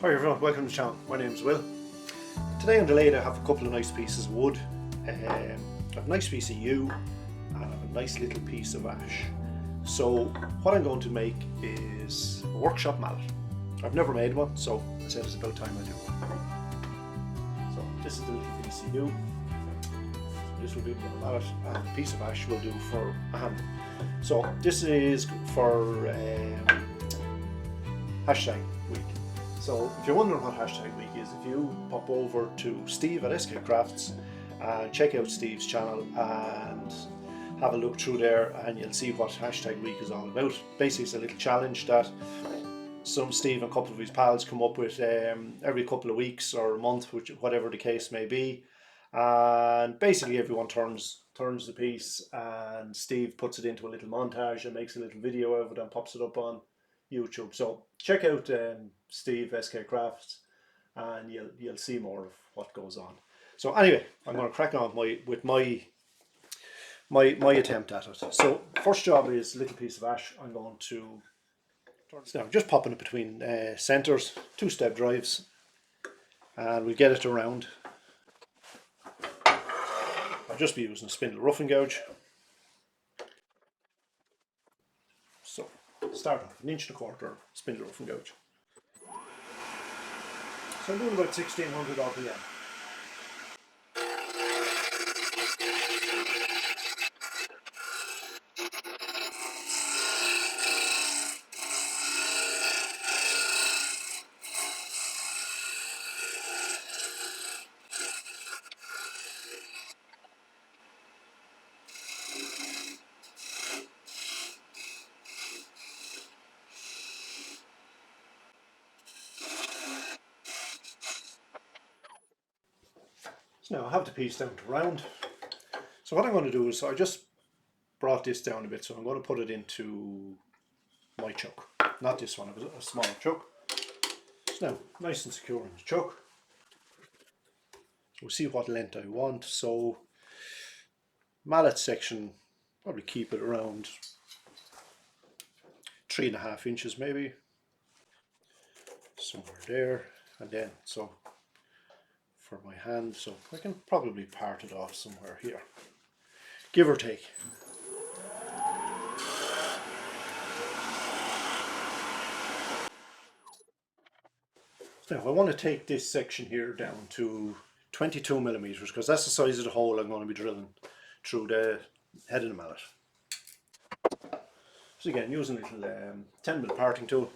Hi everyone, welcome to the channel. My name is Will. Today on the lathe I have a couple of nice pieces of wood. I have a nice piece of yew and I have a nice little piece of ash. So what I'm going to make is a workshop mallet. I've never made one, so I said it's about time I do one. So this is the little piece of yew. This will do for a mallet, and a piece of ash will do for a handle. So this is for hashtag week. So if you're wondering what hashtag week is, if you pop over to Steve at skkrafts and check out Steve's channel and have a look through there, and you'll see what hashtag week is all about. Basically it's a little challenge that Steve and a couple of his pals come up with every couple of weeks or a month, whatever the case may be, and basically everyone turns the piece and Steve puts it into a little montage and makes a little video of it and pops it up on YouTube. So check out Steve skkrafts and you'll see more of what goes on. So anyway, I'm going to crack on with my attempt at it. So first job is a little piece of ash. I'm going to now just popping it between centers, 2-step drives, and we'll get it around. I'll just be using a spindle roughing gouge. So start off 1.25" spindle roughing gouge. So I'm doing about 1600 RPM. So now I have the piece down to round. So what I'm going to do is I just brought this down a bit, so I'm going to put it into my chuck. Not this one, it was a smaller chuck. So now nice and secure in the chuck. We'll see what length I want. So mallet section, probably keep it around 3.5 inches maybe, somewhere there. And then so for my hand, so I can probably part it off somewhere here, give or take. Now I want to take this section here down to 22mm because that's the size of the hole I'm going to be drilling through the head of the mallet. So again, using a little 10mm parting tool.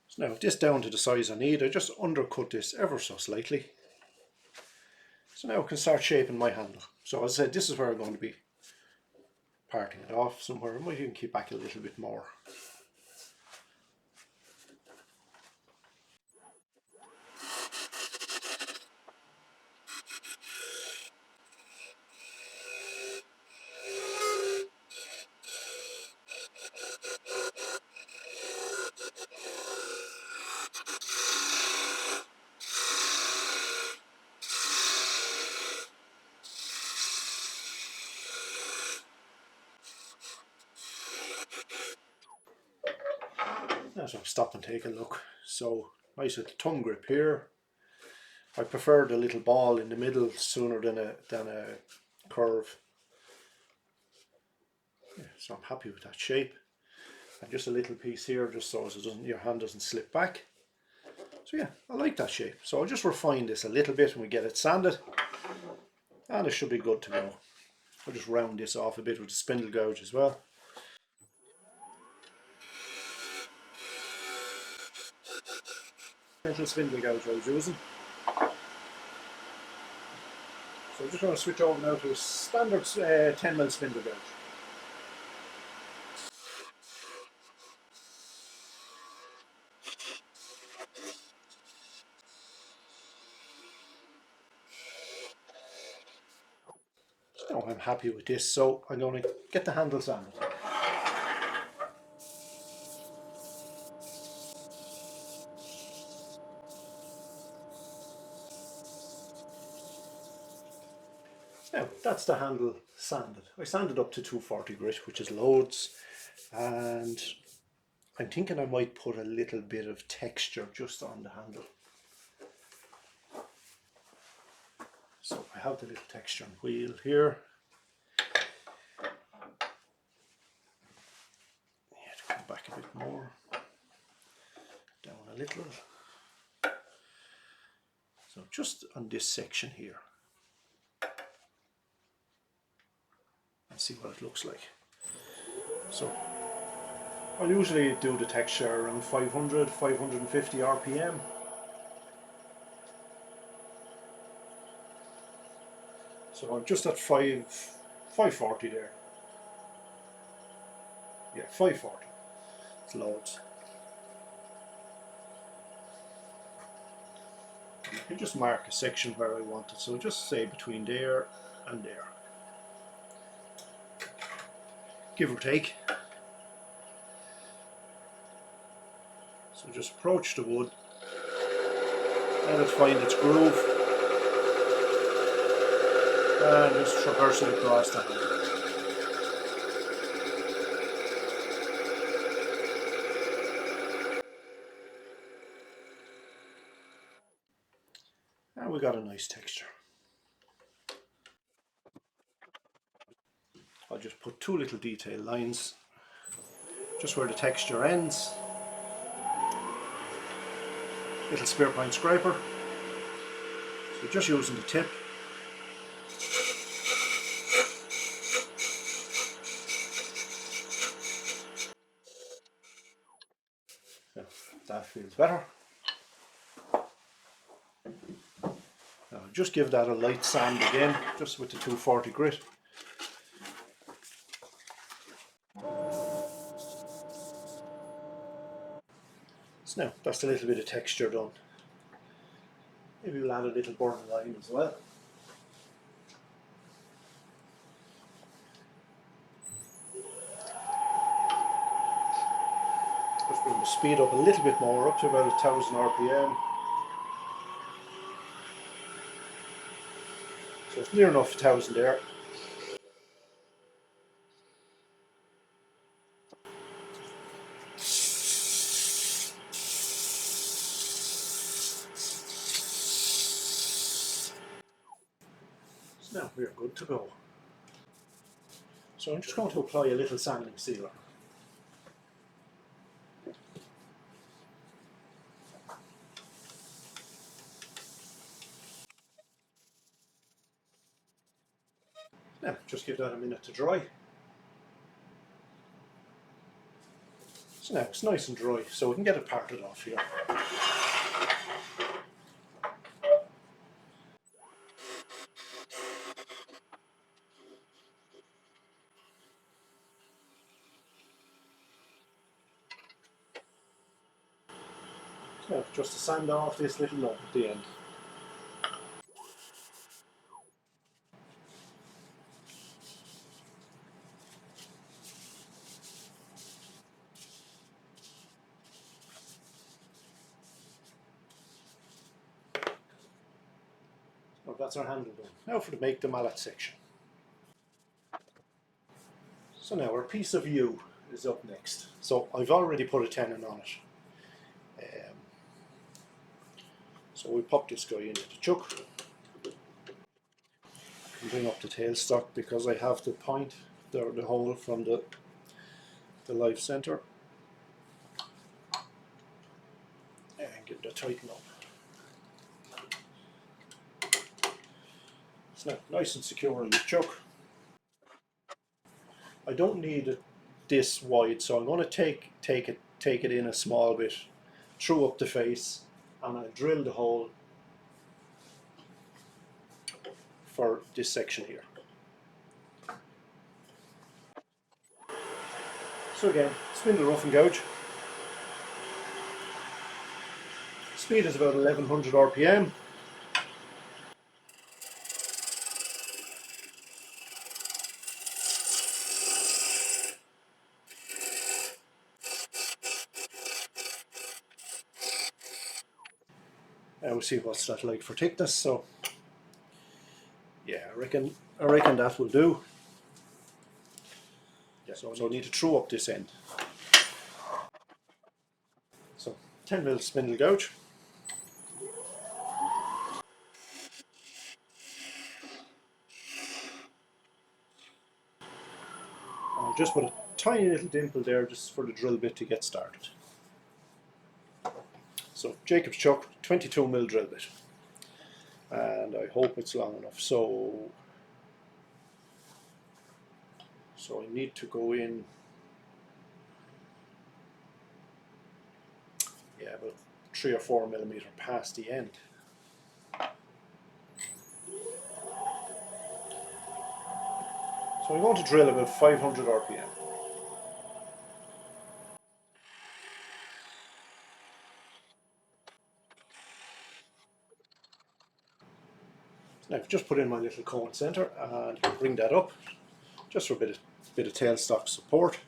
So now with this down to the size I need, I just undercut this ever so slightly. So now I can start shaping my handle. So as I said, this is where I'm going to be parting it off somewhere. I might even keep back a little bit more. Now so I'll stop and take a look. So nice little thumb grip here. I prefer the little ball in the middle sooner than a curve. Yeah, so I'm happy with that shape. And just a little piece here just so your hand doesn't slip back. So yeah, I like that shape. So I'll just refine this a little bit when we get it sanded, and it should be good to go. I'll just round this off a bit with the spindle gouge as well. Little spindle gouge I was using. So I'm just going to switch over now to a standard 10mm spindle gouge. happy with this, so I'm going to get the handle sanded. Now that's the handle sanded. I sanded up to 240 grit, which is loads, and I'm thinking I might put a little bit of texture just on the handle. So I have the little texture wheel here. Yeah, to come back a bit more, down a little. So just on this section here, and see what it looks like. So I'll usually do the texture around 500, 550 RPM. So I'm just at 540 there. Yeah, 540. It's loads. I can just mark a section where I want it. So just say between there and there, give or take. So just approach the wood, let it find its groove, and just traverse it across the handle. And we got a nice texture. I'll just put two little detail lines just where the texture ends. Little spear point scraper. So just using the tip. So that feels better. Now just give that a light sand again, just with the 240 grit. So now that's a little bit of texture done. Maybe we'll add a little burn line as well. Just bring the speed up a little bit more, up to about 1000 RPM. So it's near enough 1000 there. So now we're good to go. So I'm just going to apply a little sanding sealer. Now just give that a minute to dry. So now it's nice and dry, so we can get it parted off here. So now just to sand off this little lump at the end. Well, that's our handle done. Now for to make the mallet section. So now our piece of yew is up next. So I've already put a tenon on it. So we pop this guy into the chuck. And bring up the tailstock because I have the point, the hole from the live center. And give it a tighten up. It's now nice and secure in the chuck. I don't need it this wide, so I'm going to take it in a small bit through up the face, and I'll drill the hole for this section here. So again, spin the rough and gouge. Speed is about 1100 RPM. We'll see what's that like for thickness. So yeah, I reckon that will do. Yeah, so I need to throw up this end. So 10mm spindle gouge. I'll just put a tiny little dimple there just for the drill bit to get started. So Jacob's chuck, 22mm drill bit, and I hope it's long enough. So I need to go in, yeah, about 3 or 4mm past the end. So I'm going to drill about 500 RPM. Now I've just put in my little cone centre and bring that up just for a bit of tailstock support,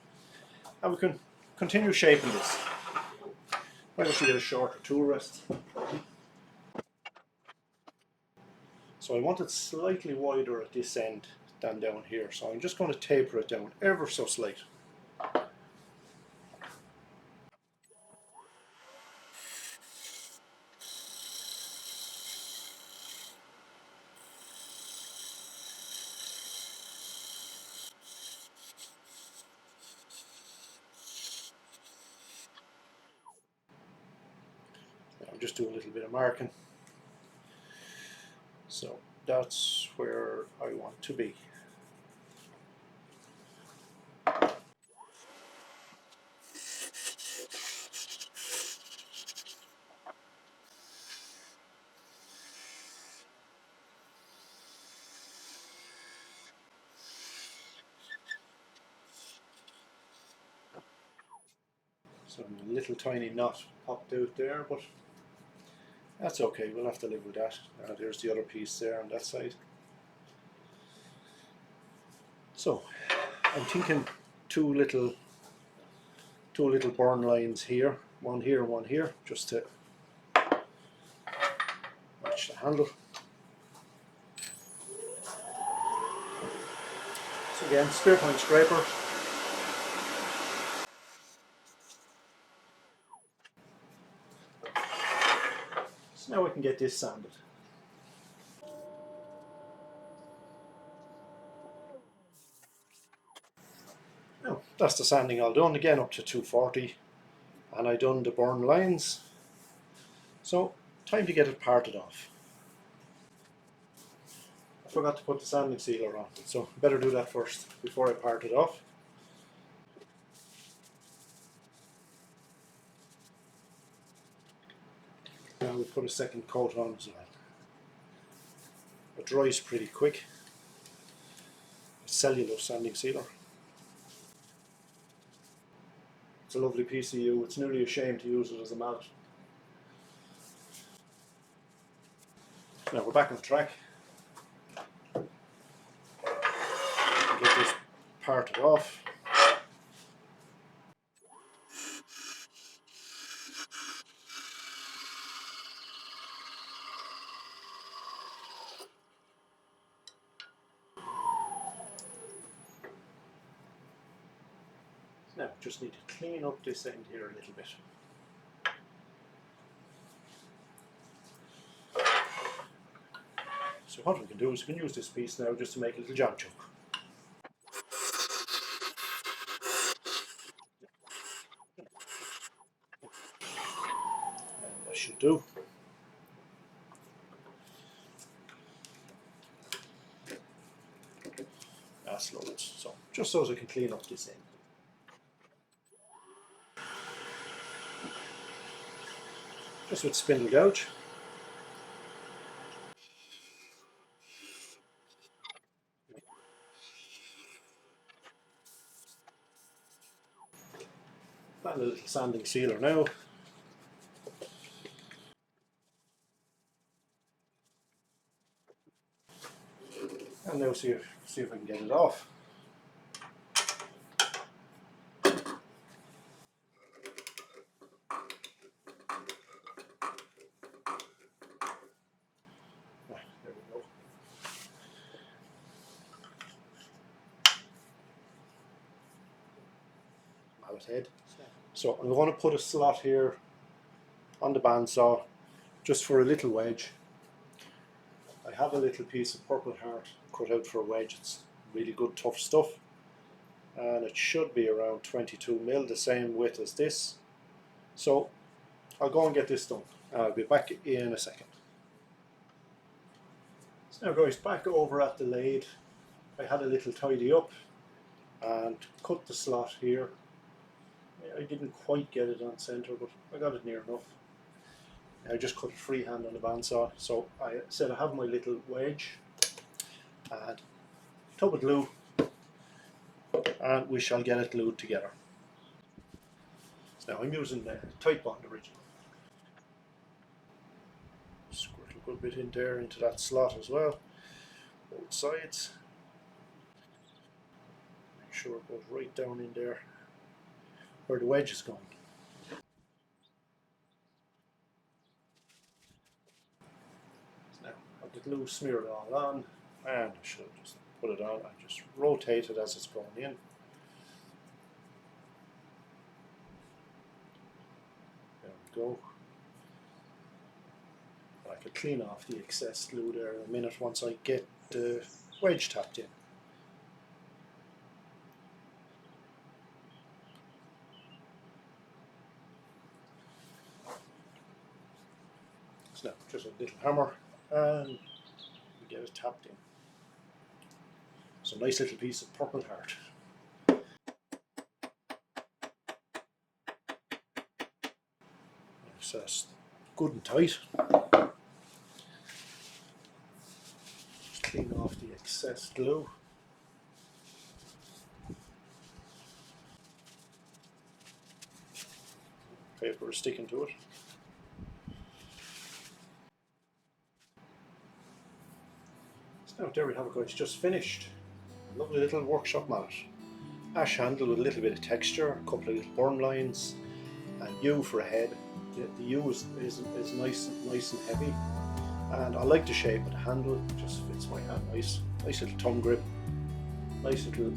and we can continue shaping this. Why don't you get a shorter tool rest? So I want it slightly wider at this end than down here, so I'm just going to taper it down ever so slight. I'll just do a little bit of marking. So that's where I want to be. So a little tiny knot popped out there, but that's okay, we'll have to live with that. There's the other piece there on that side. So I'm thinking two little burn lines here, one here, just to match the handle. So again, spear point scraper. So now we can get this sanded. Now that's the sanding all done, again up to 240, and I done the burn lines. So time to get it parted off. I forgot to put the sanding sealer on, so better do that first before I part it off. Now we put a second coat on as well. It dries pretty quick. It's cellulose sanding sealer. It's a lovely piece of yew. It's nearly a shame to use it as a mallet. Now we're back on track. Get this parted off. Now just need to clean up this end here a little bit. So what we can do is we can use this piece now just to make a little jam chuck. And that should do. That's loads. So just so as I can clean up this end. Just with spindle gouge. And a little sanding sealer now. And now see if I can get it off. mallet head. So I'm going to put a slot here on the bandsaw just for a little wedge. I have a little piece of purple heart cut out for a wedge. It's really good tough stuff, and it should be around 22 mil, the same width as this. So I'll go and get this done. I'll be back in a second. So now guys, back over at the lathe, I had a little tidy up and cut the slot here. I didn't quite get it on center, but I got it near enough. I just cut it freehand on the bandsaw. So I said I have my little wedge and tub of glue, and we shall get it glued together. So now I'm using the tight bond original. Squirt a good bit in there into that slot as well, both sides. Make sure it goes right down in there where the wedge is going. So now I've the glue smeared all on, and I should just put it on and just rotate it as it's going in. There we go. I could clean off the excess glue there in a minute once I get the wedge tapped in. So now just a little hammer and we get it tapped in. It's a nice little piece of purple heart. So that's good and tight. Just clean off the excess glue. Paper is sticking to it. So now there we have it guys, just finished. Lovely little workshop mallet. Ash handle with a little bit of texture, a couple of little burn lines, and U for a head. The U is nice and heavy, and I like the shape of the handle. It just fits my hand nice. Nice little thumb grip, nice little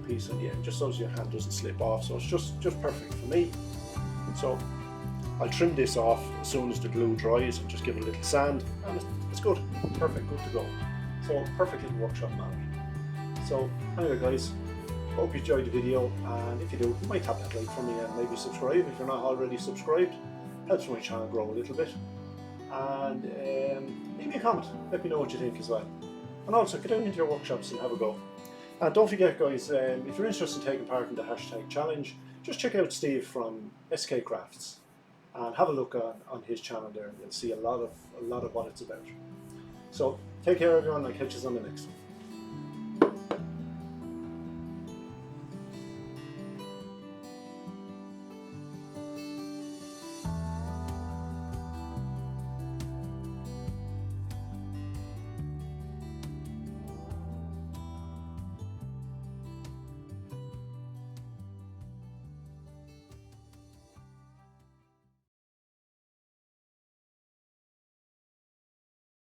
piece on the end, just so your hand doesn't slip off. So it's just perfect for me. So I'll trim this off as soon as the glue dries and just give it a little sand, and it's good, perfect, good to go. So perfect little workshop mallet. So anyway guys, hope you enjoyed the video, and if you do, you might tap that like for me and maybe subscribe if you're not already subscribed. Helps my channel grow a little bit. And leave me a comment, let me know what you think as well. And also get out into your workshops and have a go. And don't forget guys, if you're interested in taking part in the hashtag challenge, just check out Steve from skkrafts and have a look on his channel there, and you'll see a lot of what it's about. So take care everyone, I'll catch you on the next one.